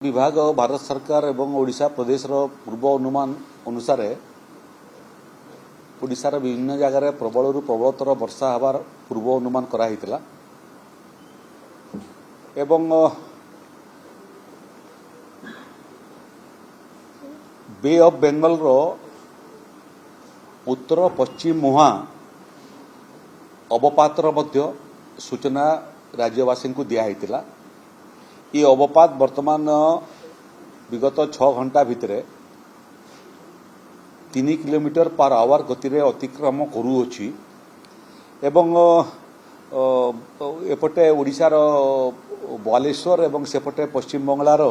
विभाग भारत सरकार एवं ओडिशा प्रदेश पूर्व अनुमान अनुसार ओडिशार विभिन्न जगार प्रबल प्रबलतर वर्षा हबार पूर्व अनुमान कराइतिला एवं बे ऑफ बेंगल रो उत्तर पश्चिम मुहां अवपातर मध्य सूचना राज्यवासी को दिया ये अवपात वर्तमान विगत 6 घंटा भितर 3 किलोमीटर पर आवर गति रे अतिक्रम करूअछि एवं एपटे ओडिशार बालेश्वर एवं सेपटे पश्चिम बंगलार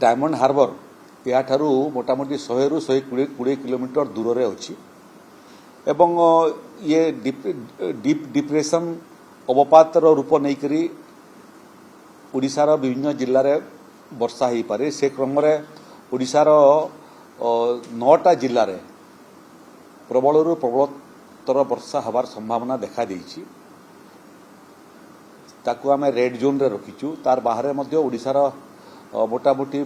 डायमंड हार्बर याठारू मोटामोटी 100 रु 120 किलोमीटर दूर रे अछि एवं ये डीप डिप्रेशन अवपातर रूप नैकरी ओडिशार विभिन्न जिल्ला रे वर्षा हो पारे से क्रम रे ओडिशार 9टा जिल्ला रे प्रबल प्रबलतर वर्षा हबार संभावना देखा देइछि ताकू आमे रेड जोन रे रखिछु तार बाहर मध्य ओडिशार मोटामोटी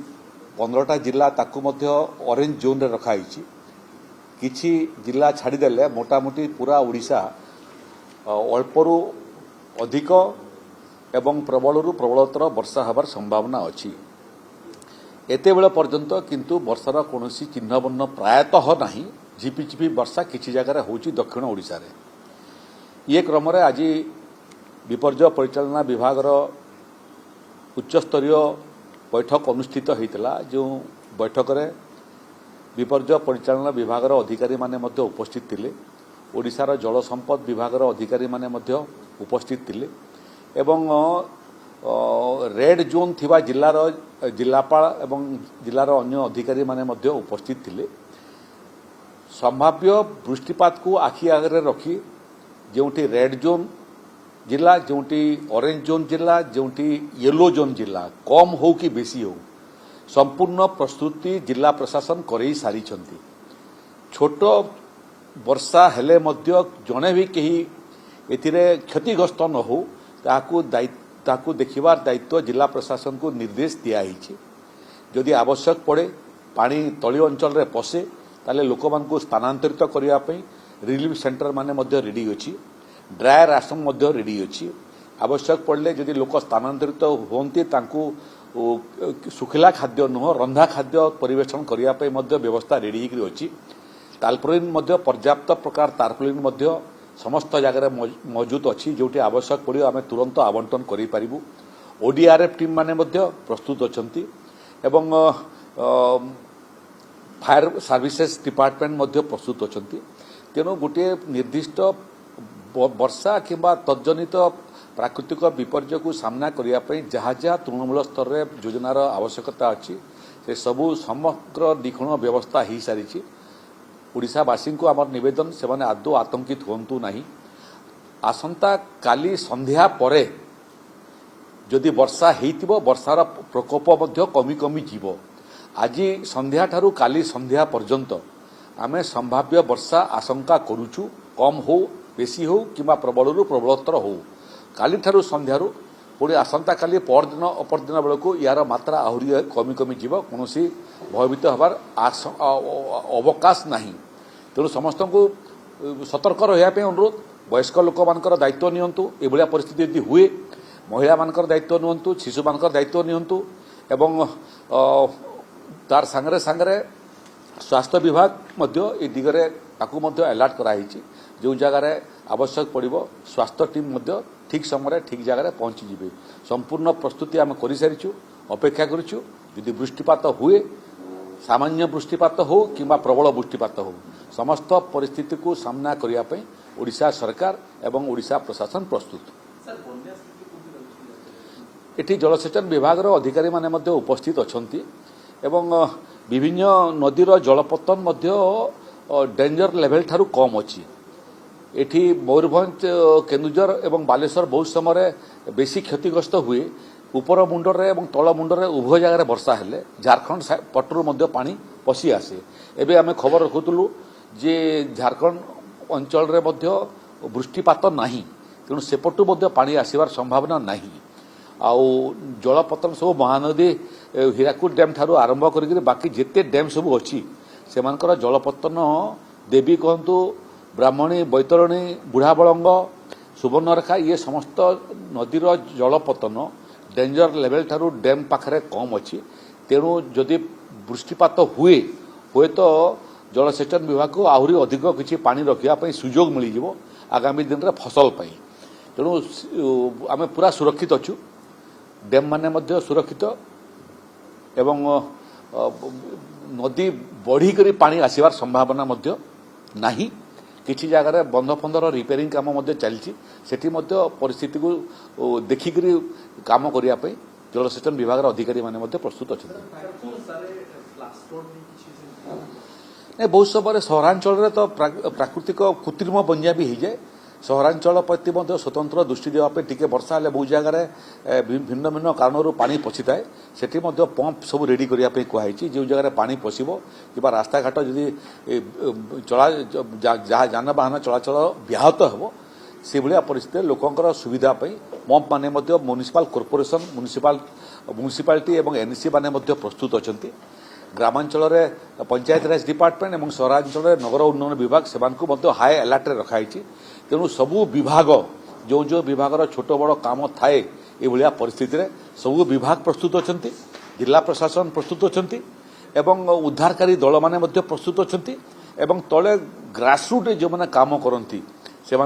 15टा जिल्ला ताकू मध्य ऑरेंज जोन रे रखाइछि किछि जिल्ला छाड़ी देले मोटामोटी पूरा ओडिशा अल्परू अधिक एवं प्रबलरू प्रबलतर वर्षा हबार संभावना अछि एते बेला पर्यंत किंतु वर्षार कोनोसी चिन्ह बन्न प्रायतः नाही झिपिझिपि वर्षा किछि जगह होछि दक्षिण ओडिशा रे ये क्रम रे आज विपर्यय परिचालना विभाग रो उच्च स्तरीय बैठक अनुष्ठित होइतला जो बैठक रे विपर्यय परिचालना विभाग रो अधिकारी माने मध्य उपस्थित थिले ओडिशार जल संपद विभाग रो अधिकारी माने मध्य उपस्थित थिले एवं रेड जोन थिबा जिल्लार जिल्लापाल एवं जिल्लार अन्य अधिकारी माने मध्य उपस्थित थिले संभाव्य वृष्टिपात को आखि आगे रखी जोंटी रेड जोन जिला जोंटी ऑरेंज जोन जिला जोंटी येलो जोन जिला कम हो कि बेसी हो संपूर्ण प्रस्तुति जिला प्रशासन करई सारी छंती छोट वर्षा हेले मध्य जणे भी कहीं एथिरे क्षतिग्रस्त न हो ताकू देखिबार दायित्व जिला प्रशासन को निर्देश दिया जदि आवश्यक पड़े पानी तली अंचल रे पसे ताले लोक मान को स्थानांतरित करिया पई रिलीफ सेंटर माने मध्य रेडी अछि ड्राई राशन मध्य रेडी अछि आवश्यक पड़ले जदि लोक स्थानांतरित होंती तांकू सुखिला खाद्य नुह रंधा खाद्य परिवेषण करिया पई मध्य व्यवस्था रेडी हिकरी अछि तालपुलिन मध्य पर्याप्त प्रकार तारपुलिन मध्य समस्त जगह मौजूद अच्छी जोटी आवश्यक पड़ो आम तुरंत आवंटन करि पारिबु ओडीआरएफ टीम माने मध्य प्रस्तुत अछंती एवं फायर सर्विसेज डिपार्टमेंट मध्य प्रस्तुत अछंती तेणु गोटे निर्दिष्ट वर्षा किंबा तज्जनित प्राकृतिक विपर्यय को सामना करिया पई जहाँ जहाँ तृणमूल स्तर रे योजनार आवश्यकता अच्छी से सबू समग्र निखुण व्यवस्था हो सारी ओडिशावासी को आमर निवेदन से माने आदौ आतंकित होंतु नहीं आसंता काली संध्या परे जदि वर्षा हेतिबो वर्षार प्रकोप मध्य कमी कमी जीवो आज संध्या ठारू काली संध्या पर्यंत आमे संभाव्य वर्षा आशंका करूछु कम हो बेसी हो किबा प्रबलरू प्रबलतर हो काली ठारू संध्यारू पुणी आसंता काली परदिन अपरदिन बेलू यार मात्रा आहरी कमी कमी जीव कौनसी भयभीत हबार अवकाश नहीं तेणु समस्त को सतर्क रहा अनुरोध वयस्क लोक मानकर दायित्व नियंतु एभलिया परिस्थिति यदि हुए महिला मानकर दायित्व नियंतु शिशु मानकर दायित्व नियंतु एवं तार सांगरे सांगरे स्वास्थ्य विभाग मध्य ए दिगरे ताकू मध्य अलर्ट कराई जो जगार आवश्यक पड़िबो स्वास्थ्य टीम मध्य ठीक समय ठीक जगह पहुंची जिबे संपूर्ण प्रस्तुति आम कर सारिछु अपेक्षा करिछु यदि वृष्टिपात हुए सामान्य वृष्टिपात हो किंबा प्रबल वृष्टिपात हो समस्त परिस्थिति को सामना करिया पई ओडिशा सरकार एवं ओडिशा प्रशासन प्रस्तुत एठी जलसेचन विभाग रो अधिकारी माने मध्य उपस्थित अछंती एवं विभिन्न नदीर जलपतन मध्य डेंजर लेवल ठारू कम अछि एठी मयूरभंज केन्दुझर एवं बालेश्वर बहुत समय बेसी क्षतिग्रस्त हुए ऊपर मुंडरे एवं तल मुंडरे उभय जगह वर्षा हेले झारखंड पटरू मध्य पानी पशि आसे एबे आमे खबर रखुतलु जे झारखंड अंचल रे मध्य वृष्टिपात नाही तेणु सेपटू मध्य पानी आसिबार संभावना नाही आउ जलपतन सब महानदी हीराकुद डैम ठारू आरंभ करके बाकी जिते डैम सब अच्छी से जलपतन देवी कहतु ब्राह्मणी बैतरणी बुढ़ाबलंग सुवर्णरेखा ये समस्त नदीर जलपतन डेंजर लेवल ठारू डैम पाखरे कम अच्छी तेणु जदि वृष्टिपात हुए हुए तो जलसेचन विभाग को आहरी अधिक किसी पानी रखापी सुजोग मिल जाव आगामी दिन में फसल पाई तेणु आम पूरा सुरक्षित अच्छु डैम माने मध्य सुरक्षित एवं नदी बढ़ी करी पानी आसबार संभावना मध्य नाही किसी जगह बंध फंधर रिपेयरिंग काम चलती सेठी मध्य परिस्थिति को देखिकी काम करने जलसेचन विभाग अधिकारी माने मध्य प्रस्तुत अच्छा नहीं बहुत समय सहरांचल तो प्राकृतिक कृत्रिम बंजा भी हो जाए सहरांचल प्रति स्वतंत्र दृष्टि देवाई टी वर्षा हेल्ले बहुत जगह भिन्न भिन्न कारण पानी पशि थाए सेठी पंप सब रेडी करने कहुई जो जगह पानी पशब कि रास्ता घाट जदि चला जानवाहन चलाचल व्याहत हो से भाया परिस्थिति लोकंर सुविधा पंप माने म्युनिसिपल कॉर्पोरेशन म्युनिसिपालिटी एवं एनसी माने प्रस्तुत अच्छा ग्रामांचल पंचायत राज डिपार्टमेंट और सहरांचल नगर उन्नयन विभाग से हाई अलर्ट रखाई तेणु सबू विभाग जो जो विभाग छोट बड़ काम थाए ये परिस्थिति रे सबू विभाग प्रस्तुत अच्छा जिला प्रशासन प्रस्तुत अच्छा उद्धारकारी दल माने प्रस्तुत अच्छा तले ग्रासरूट जो मैंने काम करती से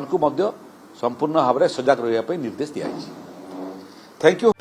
संपूर्ण भाव में सजग रहा निर्देश दिया थैंक यू।